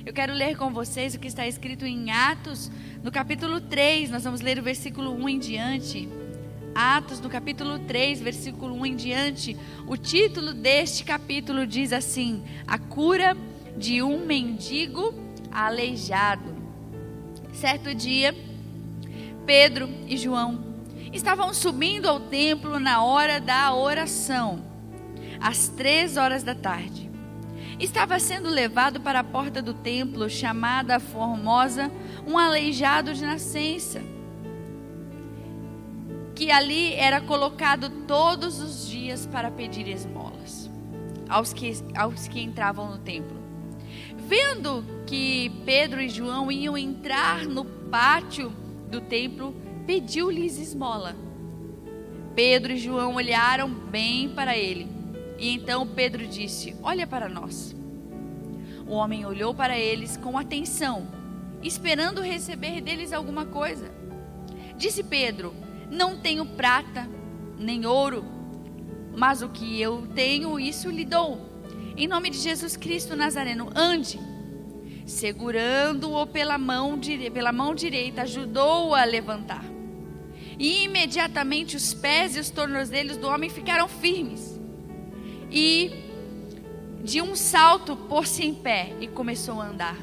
Eu quero ler com vocês o que está escrito em Atos, no capítulo 3. Nós vamos ler o versículo 1 em diante. Atos, no capítulo 3, versículo 1 em diante. O título deste capítulo diz assim: a cura de um mendigo aleijado. Certo dia, Pedro e João estavam subindo ao templo na hora da oração, às 3 da tarde. Estava sendo levado para a porta do templo, chamada Formosa, um aleijado de nascença, que ali era colocado todos os dias para pedir esmolas aos que entravam no templo. Vendo que Pedro e João iam entrar no pátio do templo, pediu-lhes esmola. Pedro e João olharam bem para ele. E então Pedro disse: olha para nós. O homem olhou para eles com atenção, esperando receber deles alguma coisa. Disse Pedro: não tenho prata, nem ouro, mas o que eu tenho, isso lhe dou. Em nome de Jesus Cristo Nazareno, ande. Segurando-o pela mão direita, ajudou-o a levantar. E imediatamente os pés e os tornozelos do homem ficaram firmes. E de um salto pôs-se em pé e começou a andar.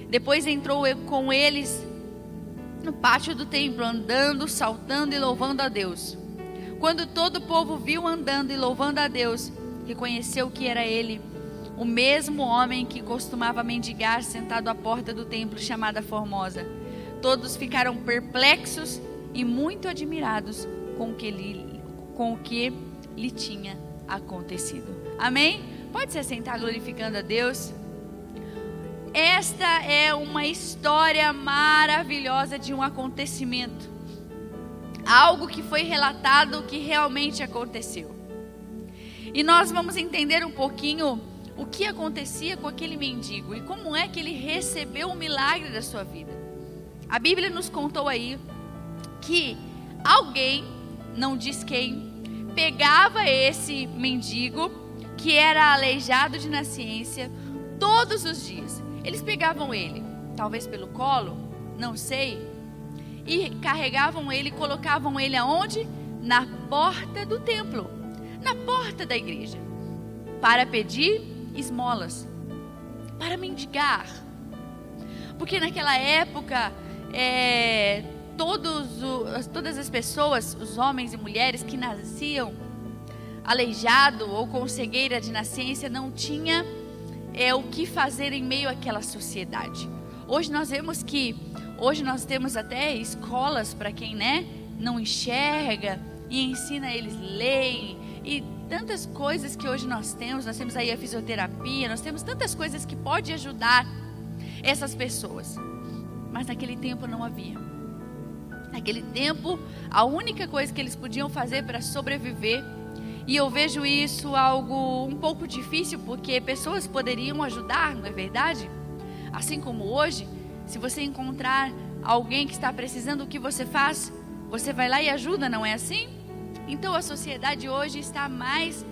Depois entrou com eles no pátio do templo, andando, saltando e louvando a Deus. Quando todo o povo viu andando e louvando a Deus, reconheceu que era ele, o mesmo homem que costumava mendigar sentado à porta do templo chamada Formosa. Todos ficaram perplexos e muito admirados com o que lhe tinha acontecido. Amém? Pode se assentar glorificando a Deus. Esta é uma história maravilhosa de um acontecimento. Algo que foi relatado que realmente aconteceu. E nós vamos entender um pouquinho o que acontecia com aquele mendigo e como é que ele recebeu o milagre da sua vida. A Bíblia nos contou aí que alguém, não diz quem, pegava esse mendigo que era aleijado de nascença todos os dias. Eles pegavam ele, talvez pelo colo, não sei, e carregavam ele, colocavam ele aonde? Na porta do templo, na porta da igreja, para pedir esmolas, para mendigar. Porque naquela época, todas as pessoas, os homens e mulheres que nasciam aleijado ou com cegueira de nascença, não tinha o que fazer em meio àquela sociedade. Hoje nós temos até escolas para quem não enxerga, e ensina eles lerem, e tantas coisas que hoje nós temos aí a fisioterapia, nós temos tantas coisas que pode ajudar essas pessoas. Mas naquele tempo não havia. Naquele tempo, a única coisa que eles podiam fazer para sobreviver, e eu vejo isso algo um pouco difícil, porque pessoas poderiam ajudar, não é verdade? Assim como hoje, se você encontrar alguém que está precisando, o que você faz? Você vai lá e ajuda, não é assim? Então a sociedade hoje está mais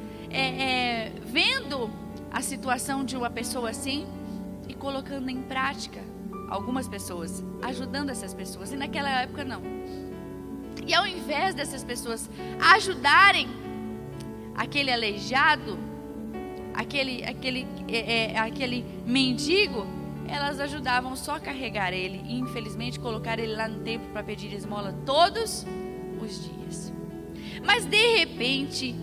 vendo a situação de uma pessoa assim e colocando em prática. Algumas pessoas, ajudando essas pessoas, e naquela época não. E ao invés dessas pessoas ajudarem aquele aleijado, aquele mendigo, elas ajudavam só a carregar ele e infelizmente colocar ele lá no templo para pedir esmola todos os dias. Mas de repente,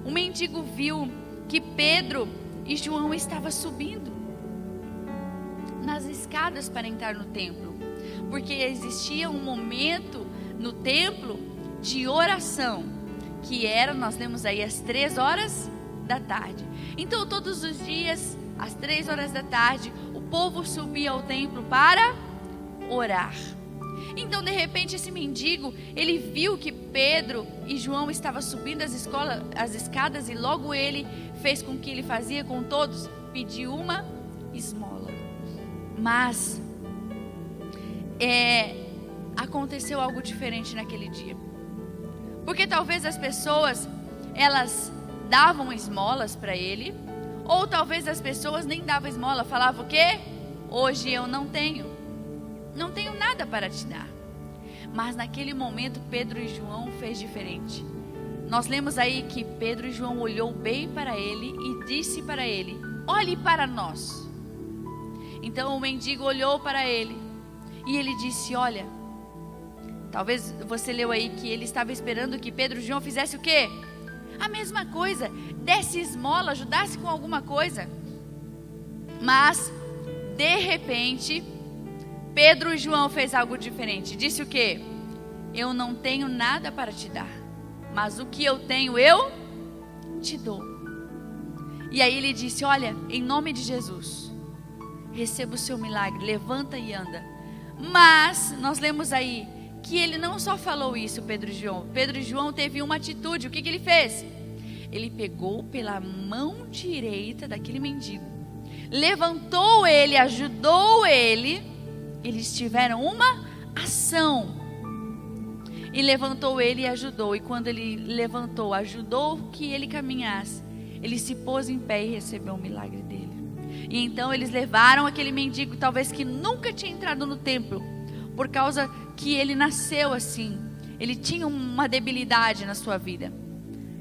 o mendigo viu que Pedro e João estavam subindo nas escadas para entrar no templo, porque existia um momento no templo de oração, que era, nós lemos aí, às 3 da tarde. Então todos os dias, às 3 da tarde, o povo subia ao templo para orar. Então de repente esse mendigo, ele viu que Pedro e João estavam subindo as escadas, e logo ele fez com que ele fazia com todos, pediu uma esmola. Mas aconteceu algo diferente naquele dia, porque talvez as pessoas, elas davam esmolas para ele, Ou talvez as pessoas nem davam esmola, falavam o quê? Hoje eu não tenho nada para te dar. Mas naquele momento Pedro e João fez diferente. Nós lemos aí que Pedro e João olhou bem para ele e disse para ele: olhe para nós. Então o mendigo olhou para ele e ele disse: olha, talvez você leu aí que ele estava esperando que Pedro e João fizessem o quê? A mesma coisa, desse esmola, ajudasse com alguma coisa. Mas, de repente, Pedro e João fez algo diferente. Disse o quê? Eu não tenho nada para te dar, mas o que eu tenho eu te dou. E aí ele disse: olha, em nome de Jesus, receba o seu milagre, levanta e anda. Mas, nós lemos aí que ele não só falou isso, Pedro e João teve uma atitude. O que ele fez? Ele pegou pela mão direita daquele mendigo, levantou ele, ajudou ele. Eles tiveram uma ação. E levantou ele e ajudou. E quando ele levantou, ajudou que ele caminhasse, ele se pôs em pé e recebeu o milagre dele. E então eles levaram aquele mendigo, talvez que nunca tinha entrado no templo, por causa que ele nasceu assim. Ele tinha uma debilidade na sua vida.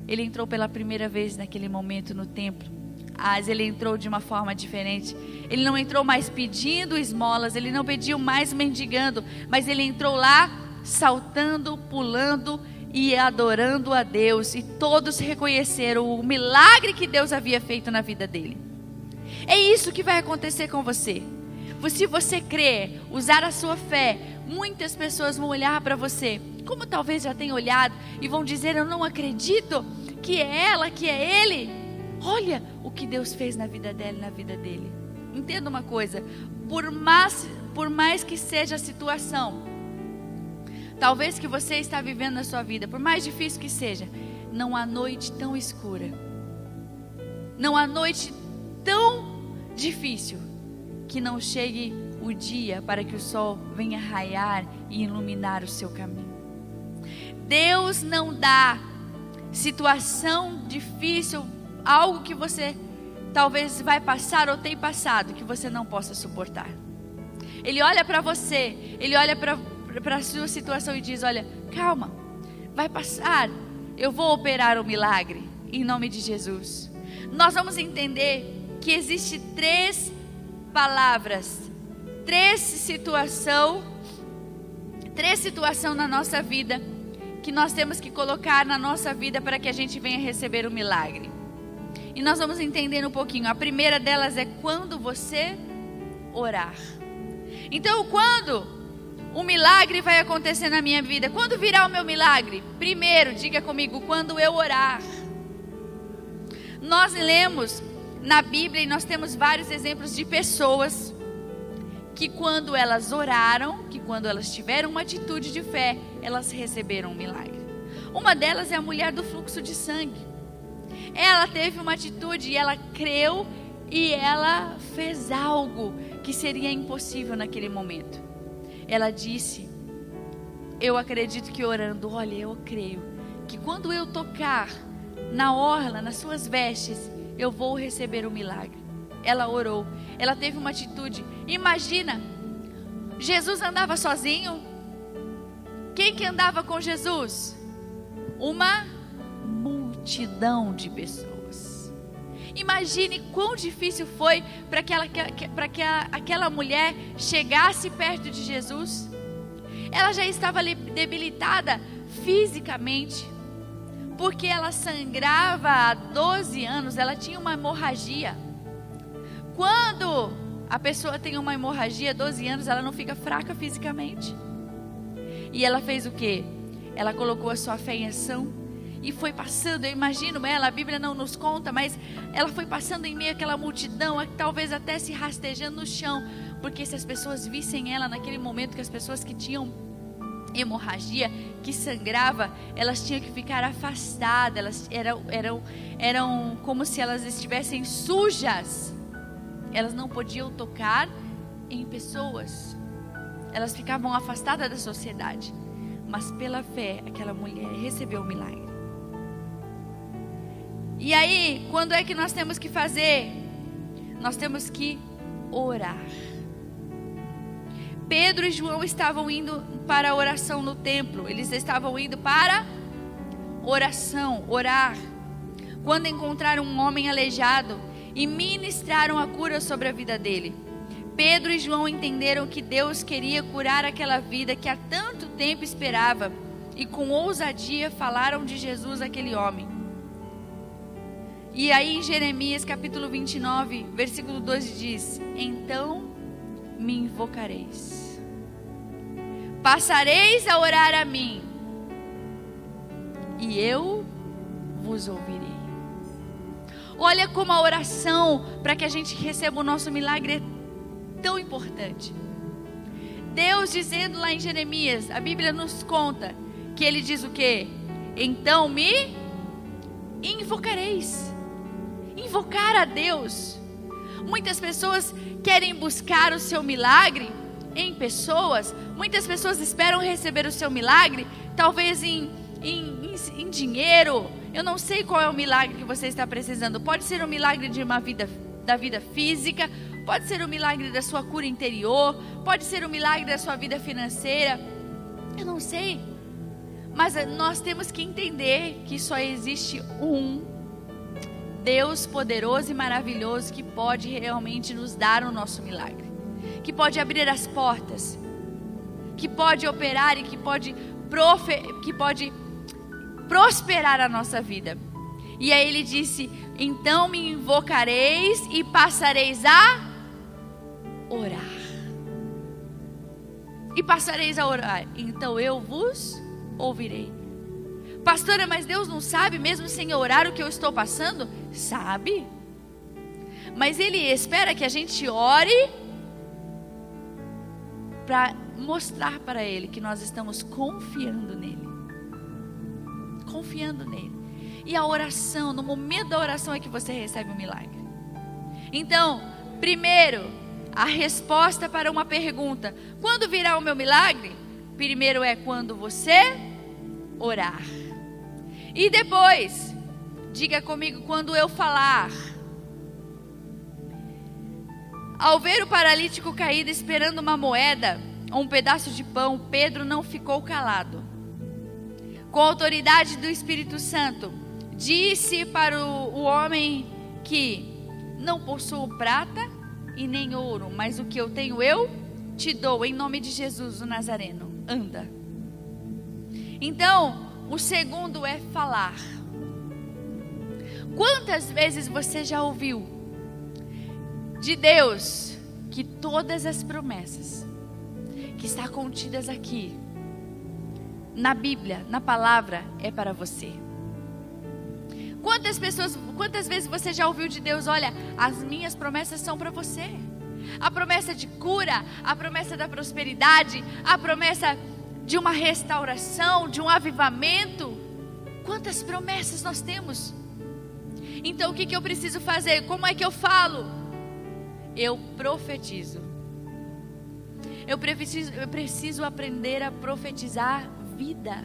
Ele entrou pela primeira vez naquele momento no templo. Mas ele entrou de uma forma diferente. Ele não entrou mais pedindo esmolas, ele não pediu mais mendigando, mas ele entrou lá saltando, pulando e adorando a Deus. E todos reconheceram o milagre que Deus havia feito na vida dele. É isso que vai acontecer com você. Se você crer, usar a sua fé, muitas pessoas vão olhar para você, como talvez já tenham olhado, e vão dizer: eu não acredito que é ela, que é ele. Olha o que Deus fez na vida dela e na vida dele. Entenda uma coisa, por mais que seja a situação, talvez que você está vivendo na sua vida, por mais difícil que seja, não há noite tão escura, não há noite tão difícil que não chegue o dia para que o sol venha raiar e iluminar o seu caminho. Deus não dá situação difícil, algo que você talvez vai passar ou tem passado, que você não possa suportar. Ele olha para você, ele olha para a sua situação e diz: olha, calma, vai passar, eu vou operar o milagre, em nome de Jesus. Nós vamos entender que existe três palavras, três situações na nossa vida, que nós temos que colocar na nossa vida para que a gente venha receber o milagre. E nós vamos entender um pouquinho. A primeira delas é quando você orar. Então, quando o milagre vai acontecer na minha vida? Quando virá o meu milagre? Primeiro, diga comigo: quando eu orar. Nós lemos na Bíblia e nós temos vários exemplos de pessoas que quando elas oraram, que quando elas tiveram uma atitude de fé, elas receberam um milagre. Uma delas é a mulher do fluxo de sangue. Ela teve uma atitude e ela creu e ela fez algo que seria impossível naquele momento. Ela disse: eu acredito que orando, olha, eu creio que quando eu tocar na orla, nas suas vestes, eu vou receber o milagre. Ela orou, ela teve uma atitude. Imagina, Jesus andava sozinho. Quem que andava com Jesus? Uma multidão de pessoas. Imagine quão difícil foi para que aquela mulher chegasse perto de Jesus. Ela já estava debilitada fisicamente, porque ela sangrava há 12 anos, ela tinha uma hemorragia. Quando a pessoa tem uma hemorragia, 12 anos, ela não fica fraca fisicamente. E ela fez o quê? Ela colocou a sua fé em ação e foi passando. Eu imagino ela, a Bíblia não nos conta, mas ela foi passando em meio àquela multidão, talvez até se rastejando no chão, porque se as pessoas vissem ela naquele momento, que as pessoas que tinham hemorragia, que sangrava, elas tinham que ficar afastadas, elas eram como se elas estivessem sujas. Elas não podiam tocar em pessoas, elas ficavam afastadas da sociedade. Mas pela fé, aquela mulher recebeu o milagre. E aí, quando é que nós temos que fazer? Nós temos que orar. Pedro e João estavam indo para a oração no templo. Eles estavam indo para oração, orar. Quando encontraram um homem aleijado e ministraram a cura sobre a vida dele. Pedro e João entenderam que Deus queria curar aquela vida que há tanto tempo esperava. E com ousadia falaram de Jesus àquele homem. E aí em Jeremias capítulo 29, versículo 12 diz: então me invocareis. Passareis a orar a mim, e eu vos ouvirei. Olha como a oração para que a gente receba o nosso milagre é tão importante. Deus dizendo lá em Jeremias, a Bíblia nos conta que ele diz o quê? Então me invocareis. Invocar a Deus. Muitas pessoas querem buscar o seu milagre em pessoas. Muitas pessoas esperam receber o seu milagre, talvez em dinheiro. Eu não sei qual é o milagre que você está precisando. Pode ser um milagre de da vida física, pode ser um milagre da sua cura interior, pode ser um milagre da sua vida financeira. Eu não sei. Mas nós temos que entender que só existe um Deus poderoso e maravilhoso que pode realmente nos dar o nosso milagre, que pode abrir as portas, que pode operar e que pode prosperar a nossa vida. E aí ele disse: então me invocareis e passareis a orar. E passareis a orar, então eu vos ouvirei. Pastora, mas Deus não sabe mesmo sem orar o que eu estou passando? Sabe. Mas Ele espera que a gente ore para mostrar para Ele que nós estamos confiando nele. Confiando nele. E a oração, no momento da oração é que você recebe o milagre. Então, primeiro, a resposta para uma pergunta: quando virá o meu milagre? Primeiro é quando você orar. E depois, diga comigo, quando eu falar. Ao ver o paralítico caído esperando uma moeda ou um pedaço de pão, Pedro não ficou calado. Com a autoridade do Espírito Santo, disse para o homem que: não possuo prata e nem ouro, mas o que eu tenho eu te dou, em nome de Jesus o Nazareno, anda. Então, o segundo é falar. Quantas vezes você já ouviu de Deus que todas as promessas que estão contidas aqui na Bíblia, na palavra, é para você? Quantas vezes você já ouviu de Deus: olha, as minhas promessas são para você? A promessa de cura, a promessa da prosperidade, a promessa de uma restauração, de um avivamento. Quantas promessas nós temos? Então o que eu preciso fazer? Como é que eu falo? Eu profetizo. Eu preciso aprender a profetizar vida.